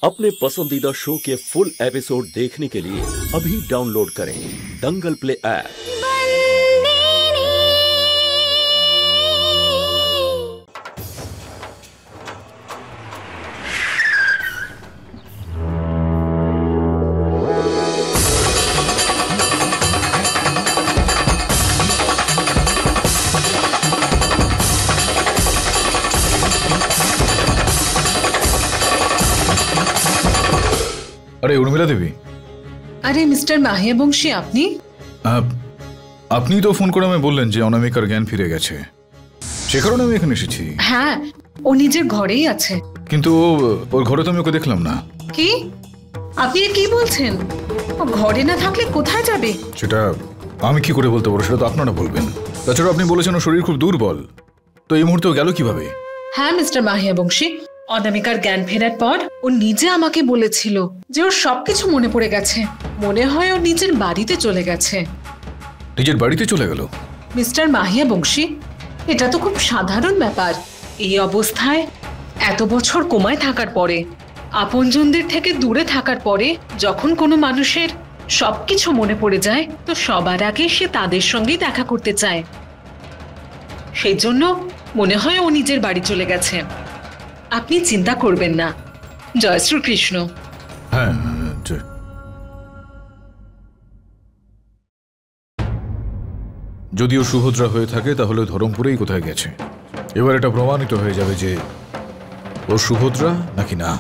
अपने पसंदीदा शो के फुल एपिसोड देखने के लिए अभी डाउनलोड करें दंगल प्ले ऐप। अरे उर्मिला देवी। अरे मिस्टर माहिया बंशी আপনি আপনি তো ফোন করে আমায় বললেন যে অনামিকার জ্ঞান ফিরে গেছে, সে কারণে আমি এখানে এসেছি। হ্যাঁ, ও নিজের ঘরেই আছে। কিন্তু ওর ঘরে তো আমি ওকে দেখলাম না। কি আপনি কি বলছেন? ও ঘরে না থাকলে কোথায় যাবে? সেটা আমি কি করে বলতে পারবো, সেটা তো আপনারা বলবেন। তাছাড়া আপনি বলেছেন ওর শরীর খুব দুর্বল, তো এই মুহূর্তে গেল কিভাবে? হ্যাঁ মিস্টার মাহিয়া বংশী, অনামিকার জ্ঞান ফেরার পর ও নিজে আমাকে বলেছিল যে ওর সবকিছু মনে পড়ে গেছে। মনে হয় ও নিজের বাড়িতে চলে গেছে। নিজের বাড়িতে চলে গেল? মিস্টার মাহিয়া বংশী, এটা তো খুব সাধারণ ব্যাপার। এই অবস্থায় এত বছর কোমায় থাকার পরে, আপনজনদের থেকে দূরে থাকার পরে যখন কোনো মানুষের সবকিছু মনে পড়ে যায়, তো সবার আগে সে তাদের সঙ্গেই দেখা করতে চায়। সেই জন্য মনে হয় ও নিজের বাড়ি চলে গেছে। আপনি চিন্তা করবেন না। জয় শ্রীকৃষ্ণ। হ্যাঁ, যদিও সুভদ্রা হয়ে থাকে তাহলে ধরমপুরেই কোথায় গেছে। এবার এটা প্রমাণিত হয়ে যাবে যে ও সুভদ্রা নাকি না।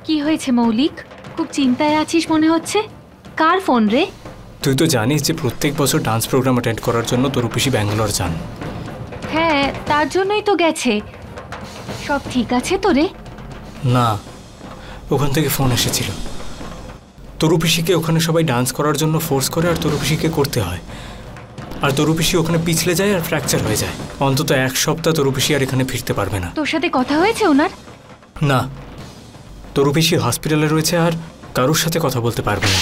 কি হয়েছে মৌলিক? খুব চিন্তায় আছিস মনে হচ্ছে। কার ফোন রে? তুই তো জানিস যে প্রত্যেক বছর ডান্স প্রোগ্রাম অ্যাটেন্ড করার জন্য তরুপিসি ব্যাঙ্গালোর যান। হ্যাঁ, তার জন্যই তো গেছে। সব ঠিক আছে তো রে? না, ওখান থেকে ফোন এসেছিল। তরুপিসিকে ওখানে সবাই ডান্স করার জন্য ফোর্স করে, আর তরুপিসিকে করতে হয়। আর তরুপিসি ওখানে পিছলে যায় আর ফ্র্যাকচার হয়ে যায়। অন্তত এক সপ্তাহ তরুপিসি আর এখানে ফিরতে পারবে না। তোর সাথে কথা হয়েছে ওনার? না, তরুপিসি হসপিটালে রয়েছে আর কারোর সাথে কথা বলতে পারবে না।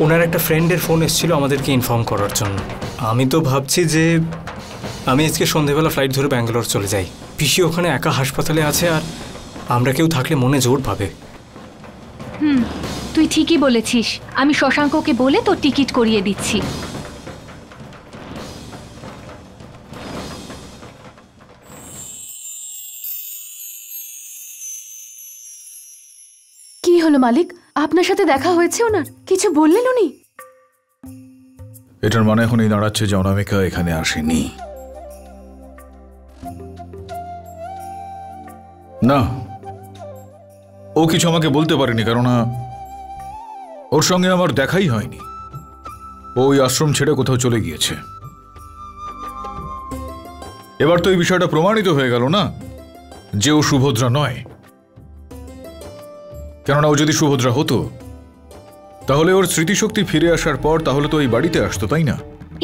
ওনার একটা ফ্রেন্ডের ফোন এসেছিল আমাদেরকে ইনফর্ম করার জন্য। আমি তো ভাবছি যে আমি আজকে সন্ধেবেলা ফ্লাইট ধরে ব্যাঙ্গালোর চলে যাই। পিসি ওখানে একা হাসপাতালে আছে, আর আমরা কেউ থাকলে মনে জোর পাবে। তুই ঠিকই বলেছিস। আমি শশাঙ্ককে বলে তোর টিকিট করিয়ে দিচ্ছি। কি হলো মালিক, আপনার সাথে দেখা হয়েছে ওনার? কিছু বললেন উনি? এটার মানে এখন এই দাঁড়াচ্ছে যে অনামিকা এখানে আসেনি। না, ও কিছু আমাকে বলতে পারেনি, কারণ ওর সঙ্গে আমার দেখাই হয়নি। ওই আশ্রম ছেড়ে কোথাও চলে গিয়েছে। এবার তো এই বিষয়টা প্রমাণিত হয়ে গেল না যে ও সুভদ্রা নয়। কেননা ও যদি সুভদ্রা হতো তাহলে ওর স্মৃতিশক্তি ফিরে আসার পর তাহলে তো এই বাড়িতে আসতো, তাই না?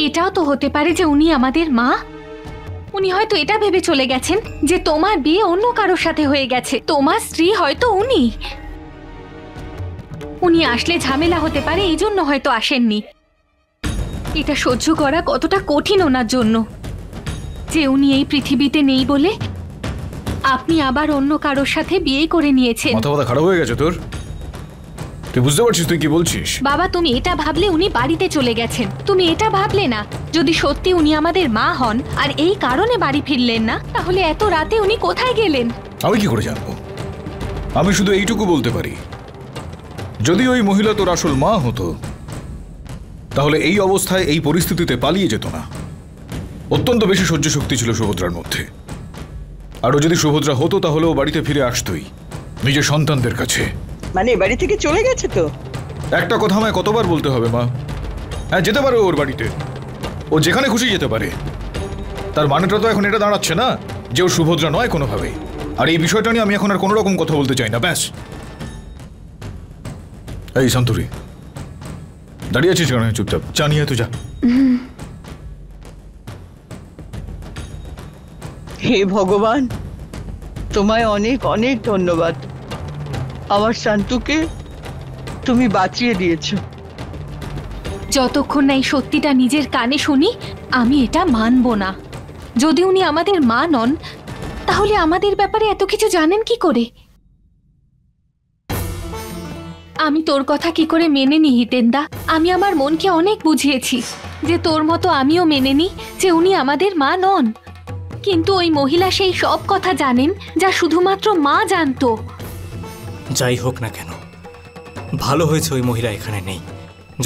এটাও তো হতে পারে যে উনি আমাদের মা। উনি হয়তো এটা ভেবে চলে গেছেন যে তোমার বিয়ে অন্য কারোর সাথে হয়ে গেছে। তোমার স্ত্রী হয়তো উনি আসলে ঝামেলা হতে পারে, এই জন্য হয়তো আসেননি। এটা সহ্য করা কতটা কঠিন ওনার জন্য যে উনি এই পৃথিবীতে নেই বলে আপনি আবার অন্য কারোর সাথে বিয়ে করে নিয়েছেন। মাথা খারাপ হয়ে গেছে তোর? তুই বুঝতে পারছিস তুই কি বলছিস? বাবা, তুমি এটা ভাবলে উনি বাড়িতে চলে গেছেন। তুমি এটা ভাবলে না যদি সত্যি উনি আমাদের মা হন আর এই কারণে বাড়ি ফিরলেন না, তাহলে এত রাতে উনি কোথায় গেলেন? আমি কি করে জানবো? আমি শুধু এইটুকু বলতে পারি, যদি ওই মহিলা তোর আসল মা হতো তাহলে এই অবস্থায় এই পরিস্থিতিতে পালিয়ে যেত না। অত্যন্ত বেশি সহ্য শক্তি ছিল সুভদ্রার মধ্যে। আর ও যদি সুভদ্রা হতো তাহলে ও বাড়িতে ফিরে আসতোই নিজের সন্তানদের কাছে। মানে বাড়ি থেকে চলে গেছে তো? একটা কথা আমায় কতবার বলতে হবে মা? হ্যাঁ, যেতে পারে ওর বাড়িতে, ও যেখানে খুশি যেতে পারে। তার মানেটা তো এখন এটা দাঁড়াচ্ছে না যে ও সুভদ্রা নয় কোনোভাবেই। আর এই বিষয়টা নিয়ে আমি এখন আর কোনো রকম কথা বলতে চাই না। ব্যাস, এই সন্তরি, দাঁড়িয়ে আছিস কেন? চুপচাপ চা নিয়ে আয় তো, যা। হে ভগবান, তোমায় অনেক অনেক ধন্যবাদ। আমার শান্তুকে তুমি বাঁচিয়ে দিয়েছো। যতক্ষণ না এই সত্যিটা নিজের কানে শুনি আমি এটা মানব না। যদি উনি আমাদের মা নন তাহলে আমাদের ব্যাপারে এত কিছু জানেন কি করে? আমি তোর কথা কি করে মেনে নি হিতেন্দা? আমি আমার মনকে অনেক বুঝিয়েছি যে তোর মতো আমিও মেনে নি যে উনি আমাদের মা নন, কিন্তু ওই মহিলা সেই সব কথা জানেন যা শুধুমাত্র মা জানতো। যাই হোক না কেন, ভালো হয়েছে ওই মহিলা এখানে নেই।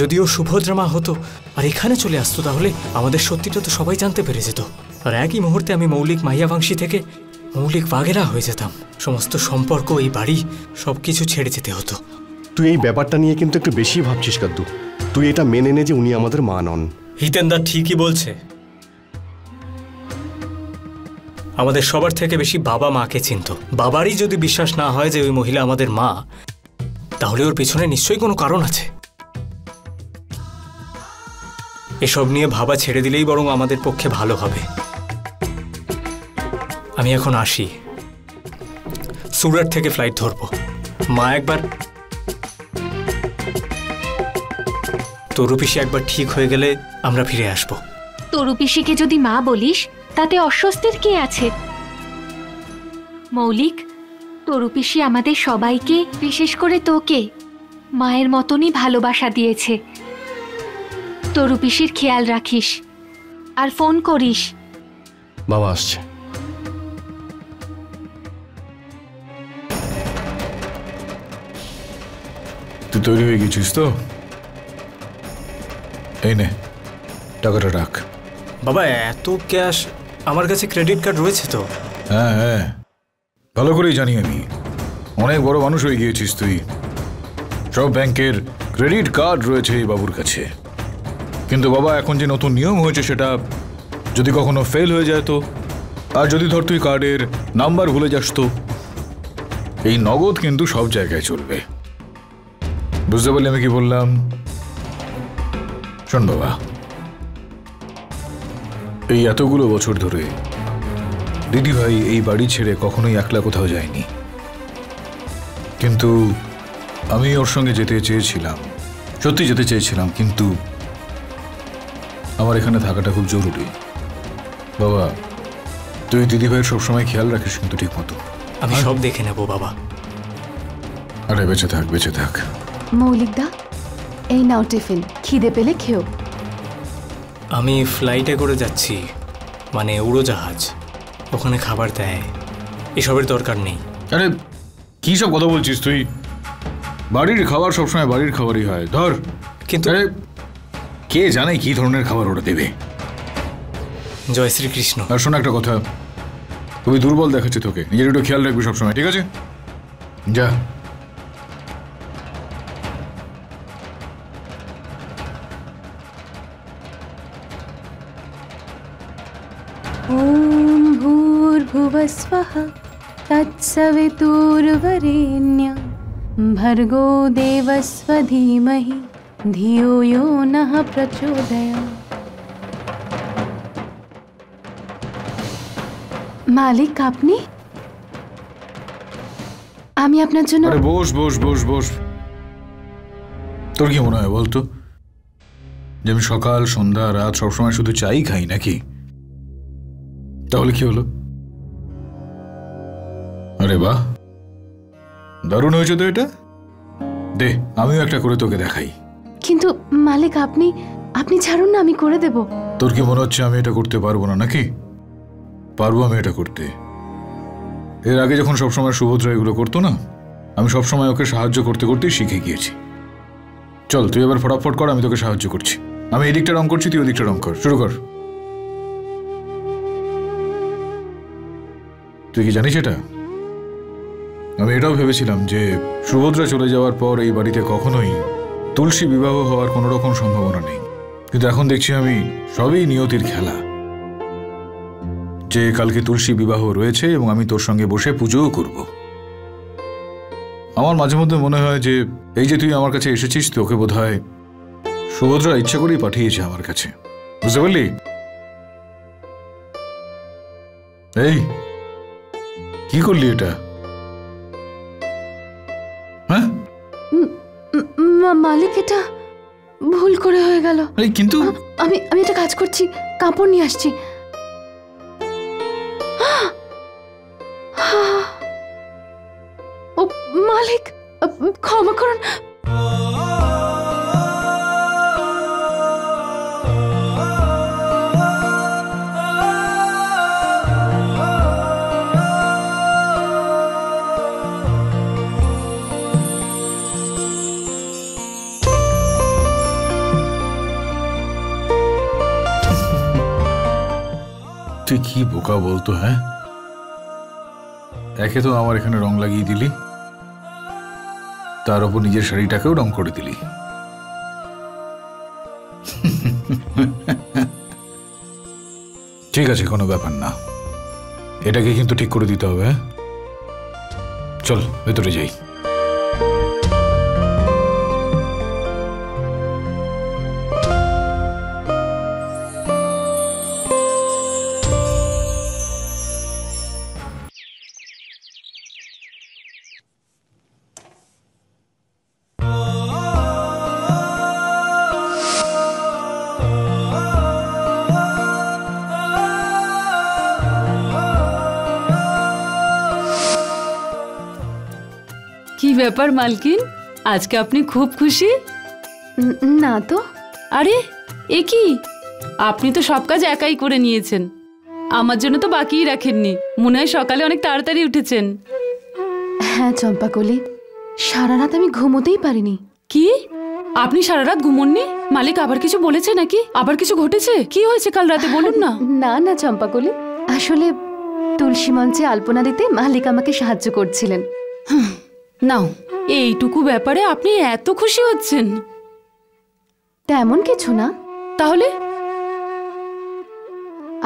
যদিও সুভদ্রা মা হতো আর এখানে চলে আসতো তাহলে আমাদের সত্যিটা তো সবাই জানতে পেরে যেত, আর একই মুহূর্তে আমি মৌলিক মাইয়াবাংশী থেকে মৌলিক বাঘেরা হয়ে যেতাম। সমস্ত সম্পর্ক, এই বাড়ি, সবকিছু ছেড়ে যেতে হতো। তুই এই ব্যাপারটা নিয়ে কিন্তু একটু বেশি ভাবছিস কাদ্দু। তুই এটা মেনে নে যে উনি আমাদের মা নন। হিতেন্দা ঠিকই বলছে। আমাদের সবার থেকে বেশি বাবা মাকে চিনত। বাবারই যদি বিশ্বাস না হয় যে ওই মহিলা আমাদের মা, তাহলে ওর পেছনে নিশ্চয়ই কোনো কারণ আছে। এসব নিয়ে ভাবা ছেড়ে দিলেই বরং আমাদের পক্ষে ভালো হবে। আমি এখন আসি, সুরাট থেকে ফ্লাইট ধরবো। মা একবার, তরু পিসি একবার ঠিক হয়ে গেলে আমরা ফিরে আসবো। তরু পিসিকে যদি মা বলিস তাতে অস্বস্তির কি আছে? মৌলিক, তরু পিসি আমাদের সবাইকে, বিশেষ করে তোকে, মায়ের মতনই ভালোবাসা দিয়েছে। তরু পিসির খেয়াল রাখিস আর ফোন করিস। বাবা আসছে। তুই তৈরি হয়ে গেছিস তো? এই নে, টাকাটা রাখ। বাবা, এত ক্যাশ? আমার কাছে ক্রেডিট কার্ড রয়েছে তো। হ্যাঁ হ্যাঁ, ভালো করেই জানি আমি। অনেক বড় মানুষ হয়ে গিয়েছিস তুই। সব ব্যাংকের ক্রেডিট কার্ড রয়েছে এই বাবুর কাছে। কিন্তু বাবা, এখন যে নতুন নিয়ম হয়েছে সেটা যদি কখনো ফেল হয়ে যায় তো, আর যদি ধর তুই কার্ডের নাম্বার ভুলে যাস তো, এই নগদ কিন্তু সব জায়গায় চলবে। বুঝতে পারলি আমি কি বললাম? শোন বাবা, এই এতগুলো বছর ধরে দিদিভাই এই বাড়ি ছেড়ে কখনোই একলা কোথাও যায়নি, কিন্তু আমি ওর সঙ্গে যেতে চেয়েছিলাম, সত্যি যেতে চেয়েছিলাম, কিন্তু আমার এখানে থাকাটা খুব জরুরি। বাবা, তুই দিদিভাইয়ের সবসময় খেয়াল রাখিস কিন্তু ঠিক মতো। আমি সব দেখে নেব বাবা। আরে বেঁচে থাক, বেঁচে থাক। মৌলিকদা, এই নাও টিফিন, খিদে পেলে খেও। আমি ফ্লাইটে করে যাচ্ছি, মানে উড়োজাহাজ, ওখানে খাবার দেয়, এসবের দরকার নেই। আরে কি সব কথা বলছিস তুই? বাড়ির খাবার সবসময় বাড়ির খাবারই হয়। ধর, কিন্তু আরে কে জানে কি ধরনের খাবার ওরা দেবে। জয় শ্রীকৃষ্ণ। আর শোন একটা কথা, খুবই দুর্বল দেখাচ্ছে তোকে, নিজের একটু খেয়াল রাখবি সবসময়, ঠিক আছে? যা। ওম ভূর্ভুবস্বঃ তৎসবিতুর্বরেণ্যং ভর্গো দেবস্য ধীমহি ধিয়ো यो নঃ প্রচোদয়াৎ। মালিক, আপনি? আমি আপনার জন্য। আরে বস বস বস বস। তোর কি মনে হয় বলতো যে আমি সকাল সন্ধ্যা রাত সবসময় শুধু চাই খাই নাকি? তাহলে কি হলো? আরে বাহ, দারুণ হয়েছে তো এটা। দে, আমিও একটা করে তোকে দেখাই। কিন্তু মালিক, আপনি আপনি ছাড়ুন না, আমি করে দেব। তোর কি মনে হচ্ছে আমি এটা করতে পারবো না নাকি? পারবো আমি এটা করতে। এর আগে যখন সবসময় সুভদ্রা এগুলো করতো না, আমি সবসময় ওকে সাহায্য করতে করতেই শিখে গিয়েছি। চল তুই এবার ফটাফট কর, আমি তোকে সাহায্য করছি। আমি এই দিকটা রং করছি, তুই ওই দিকটা রং কর। শুরু কর। তুই কি জানিস এটা? আমি এটাও ভেবেছিলাম যে সুভদ্রা চলে যাওয়ার পর এই বাড়িতে কখনোই তুলসী বিবাহ হওয়ার কোনো রকম সম্ভাবনা নেই, কিন্তু এখন দেখছি আমি সবই নিয়তির খেলা, যে কালকে তুলসী বিবাহ রয়েছে এবং আমি তোর সঙ্গে বসে পুজোও করব। আমার মাঝে মধ্যে মনে হয় যে এই যে তুই আমার কাছে এসেছিস, তোকে বোধ হয় সুভদ্রা ইচ্ছা করেই পাঠিয়েছে আমার কাছে, বুঝতে পারলি? এই কি করলি এটা? হ্যাঁ মালিক, এটা ভুল করে হয়ে গেল। কিন্তু আমি একটা কাজ করছি, কাপড় নিয়ে আসছি। ও মালিক, ক্ষমা করুন। তুই কি বোকা বলতো? হ্যাঁ, একে তো আমার এখানে রং লাগিয়ে দিলি, তার উপর নিজের শাড়িটাকেও রং করে দিলি। ঠিক আছে, কোনো ব্যাপার না, এটাকে কিন্তু ঠিক করে দিতে হবে। চল ভেতরে যাই। কি ব্যাপার মালকিন, আজকে আপনি খুব খুশি? না তো। আরে এ কি, আপনি তো সব কাজ একাই করে নিয়েছেন, আমার জন্য তো বাকিই রাখেননি। মনে হয় সকালে অনেক তাড়াতাড়ি উঠেছেন। হ্যাঁ চম্পাকলি, সারা রাত আমি ঘুমোতেই পারিনি। কি, আপনি সারা রাত ঘুমোননি? মালিক আবার কিছু বলেছে নাকি? আবার কিছু ঘটেছে? কি হয়েছে কাল রাতে, বলুন না। না না চম্পাকলি, আসলে তুলসী মঞ্চে আলপনা দিতে মালিক আমাকে সাহায্য করছিলেন। নাও, এইটুকু ব্যাপারে আপনি এত খুশি হচ্ছেন? তেমন কিছু না। তাহলে?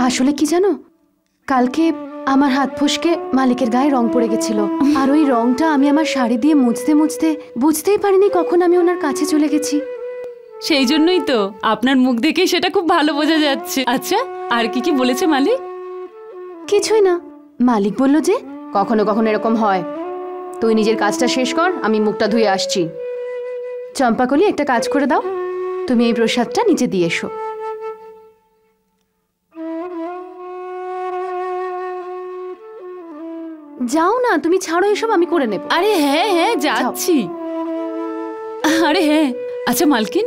আসলে কি জানো, কালকে আমার হাত ফসকে মালিকের গায়ে রং পড়ে গেছিল, আর ওই রংটা আমি আমার শাড়ি দিয়ে মুছতে মুছতে বুঝতেই পারিনি কখন আমি ওনার কাছে চলে গেছি। সেই জন্যই তো আপনার মুখ দেখেই সেটা খুব ভালো বোঝা যাচ্ছে। আচ্ছা, আর কি কি বলেছে মালিক? কিছুই না, মালিক বলল যে কখনো কখনো এরকম হয়, তুই নিজের কাজটা শেষ কর, আমি মুখটা ধুয়ে আসছি। চম্পাকলি, একটা কাজ করে দাও, তুমি এই প্রসাদটা নিচে দিয়ে এসো। যাও না, তুমি ছাড়ো এসব, আমি করে নেব। আরে হ্যাঁ হ্যাঁ যাচ্ছি। আরে হ্যাঁ, আচ্ছা মালকিন,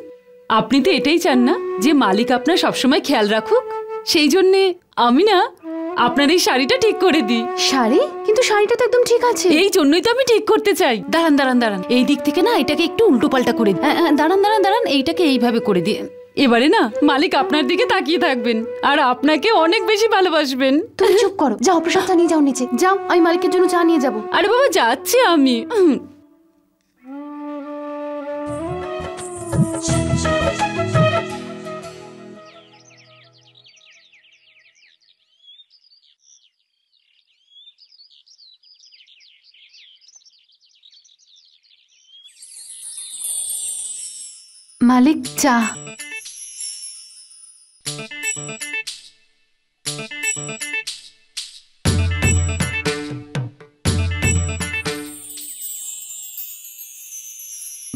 আপনি তো এটাই চান না যে মালিক আপনার সবসময় খেয়াল রাখুক? সেই জন্যে আমি না আপনার এই শাড়িটা ঠিক করে দিই। শাড়ি? কিন্তু শাড়িটা তো একদম ঠিক আছে। এই জন্যই তো আমি ঠিক করতে চাই। দাঁড়ান দাঁড়ান দাঁড়ান, এই দিক থেকে না এটাকে একটু উল্টো পাল্টা করে দিই। দাঁড়ান দাঁড়ান দাঁড়ান, এইটাকে এইভাবে করে দিই। এবারে না মালিক আপনার দিকে তাকিয়ে থাকবেন আর আপনাকে অনেক বেশি ভালোবাসবেন। তুমি চুপ করো, যাও প্রসাদটা নিয়ে যাও নিচে যাও, আমি মালিকের জন্য চা নিয়ে যাবো। আরে বাবা, যাচ্ছি আমি। মালিক, চা।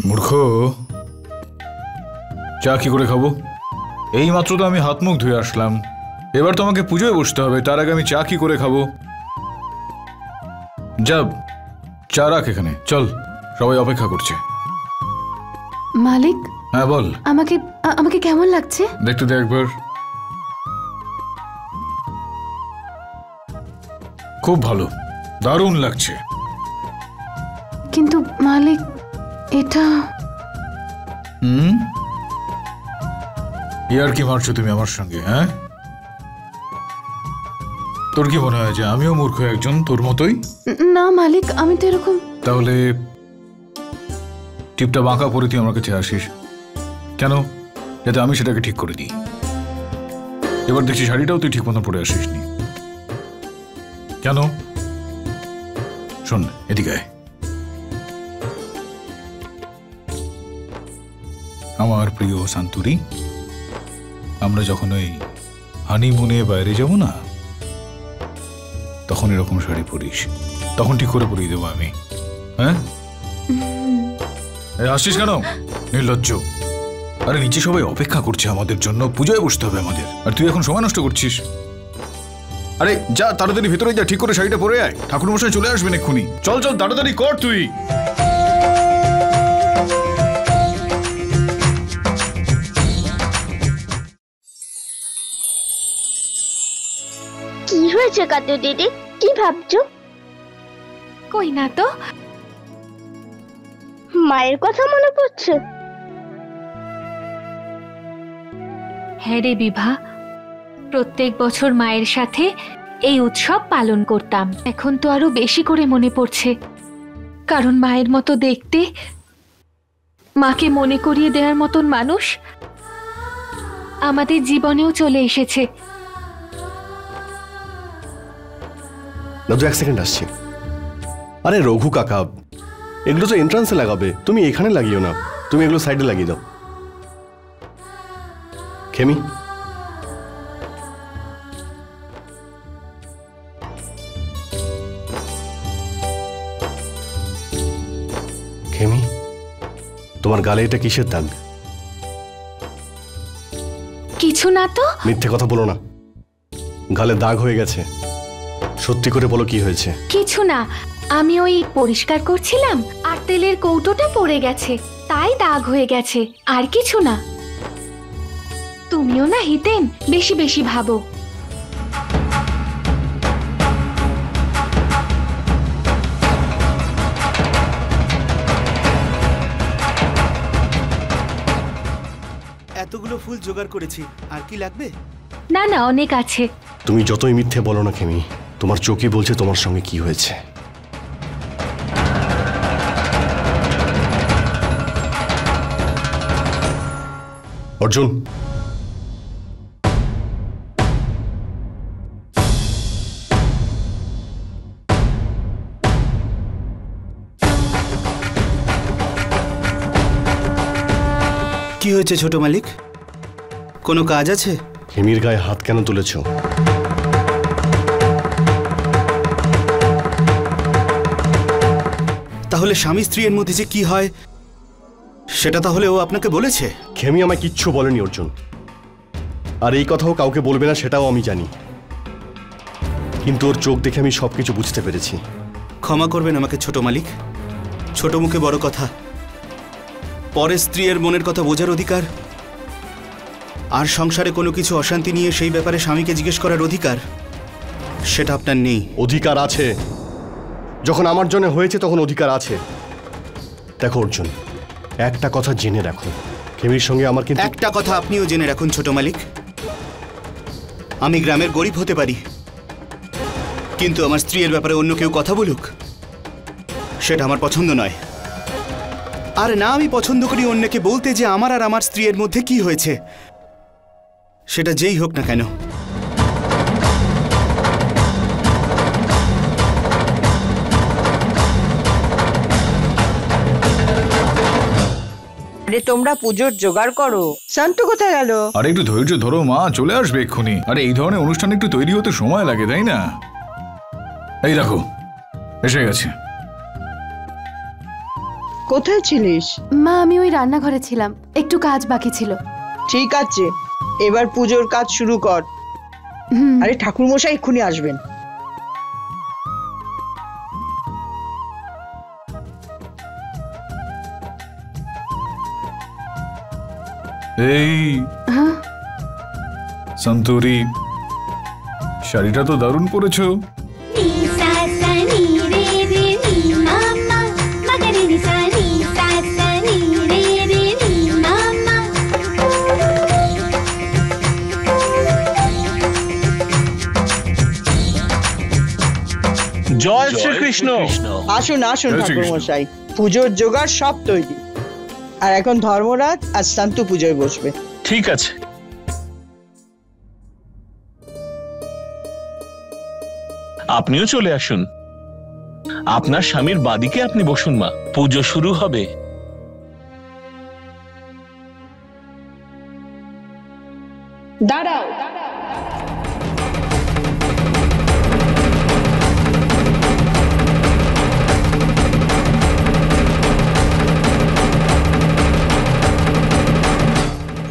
মূর্খ, চা কি করে খাবো? এই মাত্র তো আমি হাত মুখ ধুয়ে আসলাম, এবার তো আমাকে পুজোয় বসতে হবে, তার আগে আমি চা কি করে খাবো? যাব, চা রাখ এখানে, চল, সবাই অপেক্ষা করছে। মালিক, হ্যাঁ বল। আমাকে আমাকে কেমন লাগছে দেখতে দে একবার। খুব ভালো, দারুণ লাগছে। কিন্তু মালিক, এটা ইয়ার কি মারছো তুমি আমার সঙ্গে? হ্যাঁ, তোর কি মনে হয় যে আমিও মূর্খ একজন তোর মতোই? না মালিক, আমি তো এরকম। তাহলে টিপটা বাঁকা পরে তুই আমার কাছে আসিস কেন? যাতে আমি সেটাকে ঠিক করে দিই। এবার দেখছি শাড়িটাও তুই ঠিক মতো পরে আসিসনি কেন? শোন, এদিকে আয়। আমার প্রিয় শান্তুরি, আমরা যখন ওই হানিমুনে বাইরে যাব না, তখন এরকম শাড়ি পরিস, তখন ঠিক করে পরিয়ে দেবো আমি। হ্যাঁ, আসছিস কেন নির্লজ্জ? আরে নিচে সবাই অপেক্ষা করছে আমাদের জন্য, পূজায় বসতে হবে আমাদের, আর তুই এখন সময় নষ্ট করছিস। আরে যা তাড়াতাড়ি ভেতরে যা, ঠিক করে শাড়িটা পরে আয়, ঠাকুর মশাই চলে আসবেন এক্ষুনি। চল চল তাড়াতাড়ি কর তুই। কি হয়েছে কাতু দিদি, কি ভাবছো? কই না তো। মায়ের কথা মনে পড়ছে? হ্যাঁ রে বিভা, প্রত্যেক বছর মায়ের সাথে এই উৎসব পালন করতাম। এখন তো আরো বেশি করে মনে পড়ছে, কারণ মায়ের মতো দেখতে, মাকে মনে করিয়ে দেওয়ার মতন মানুষ আমাদের জীবনেও চলে এসেছে। দাদু এক সেকেন্ড আসছি। আরে রঘু কাকা, এগুলো তো এন্ট্রান্সে লাগাবে, তুমি এখানে লাগিও না, তুমি এগুলো সাইডে লাগিয়ে দাও। খেমি, খেমি, তোমার গালে এটা কিসের দাগ? কিছু না তো। মিথ্যে কথা বলো না, গালে দাগ হয়ে গেছে, সত্যি করে বলো কি হয়েছে? কিছু না, আমি ওই পরিষ্কার করছিলাম আর তেলের কৌটোটা পড়ে গেছে, তাই দাগ হয়ে গেছে, আর কিছু না। তুমিও না হিতেন বেশি বেশি ভাবো। এতগুলো ফুল জোগাড় করেছি, আর কি লাগবে? না না, অনেক আছে। তুমি যতই মিথ্যে বলো না খেমি, তোমার চোখই বলছে তোমার সঙ্গে কি হয়েছে। অর্জুন, কি হয়েছে ছোট মালিক? কোনো কাজ আছে? খেমির গায়ে হাত কেন তুলেছ? তাহলে স্বামী স্ত্রীর মধ্যে যে কি হয় সেটা তাহলে ও আপনাকে বলেছে? খেমি আমায় কিচ্ছু বলেনি অর্জুন, আর এই কথাও কাউকে বলবে না সেটাও আমি জানি, কিন্তু ওর চোখ দেখে আমি সবকিছু বুঝতে পেরেছি। ক্ষমা করবেন আমাকে ছোট মালিক, ছোট মুখে বড় কথা। পরের স্ত্রীর মনের কথা বোঝার অধিকার আর সংসারে কোনো কিছু অশান্তি নিয়ে সেই ব্যাপারে স্বামীকে জিজ্ঞেস করার অধিকার সেটা আপনার নেই। অধিকার আছে, যখন আমার জন্য হয়েছে তখন অধিকার আছে। দেখো অর্জুন, একটা কথা জেনে রাখো, খেমির সঙ্গে আমার কিন্তু একটা কথা আপনিও জেনে রাখুন ছোট মালিক, আমি গ্রামের গরিব হতে পারি, কিন্তু আমার স্ত্রীর ব্যাপারে অন্য কেউ কথা বলুক সেটা আমার পছন্দ নয়। আর না আমি পছন্দ করি অন্যকে বলতে যে আমার আর আমার স্ত্রীর মধ্যে কি হয়েছে, সেটা যেই হোক না কেন। আরে তোমরা পুজোর জোগাড় করো, শান্তু কোথায় গেল? আরে একটু ধৈর্য ধরো মা, চলে আসবে এক্ষুনি। আরে এই ধরনের অনুষ্ঠান একটু তৈরি হতে সময় লাগে, তাই না? এই দেখো এসে গেছে। কোথায় ছিলিস? মা, আমি ওই রান্নাঘরে ছিলাম, একটু কাজ বাকি ছিল। ঠিক আছে, এবার পুজোর কাজ শুরু কর। আরে ঠাকুর মশাই এক্ষুনি আসবেন। এই সন্তোরি, শাড়িটা তো দারুণ পরেছো। জয় শ্রীকৃষ্ণ। আসুন আসুন ঠাকুর মশাই, পুজোর জোগাড় সব তৈরি, আর এখন ধর্মরাজ আর শান্তু পুজোয় বসবে। ঠিক আছে। আপনিও চলে আসুন, আপনার স্বামীর বাদিকে আপনি বসুন মা, পুজো শুরু হবে। দাঁড়াও।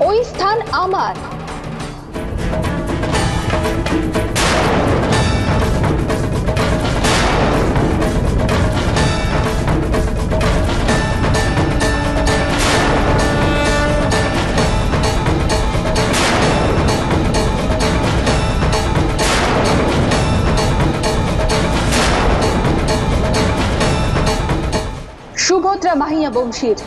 ওই স্থান আমার। সুভদ্রা মাহিয়া বংশীর।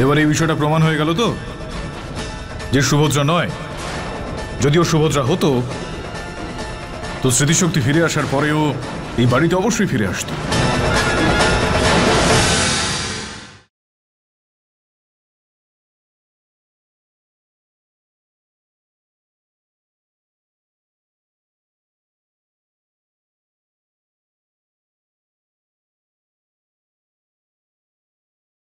এবার এই বিষয়টা প্রমাণ হয়ে গেল তো যে সুভদ্রা নয়। যদিও সুভদ্রা হতো তো স্মৃতিশক্তি ফিরে আসার পরেও এই বাড়িতে অবশ্যই ফিরে আসতো।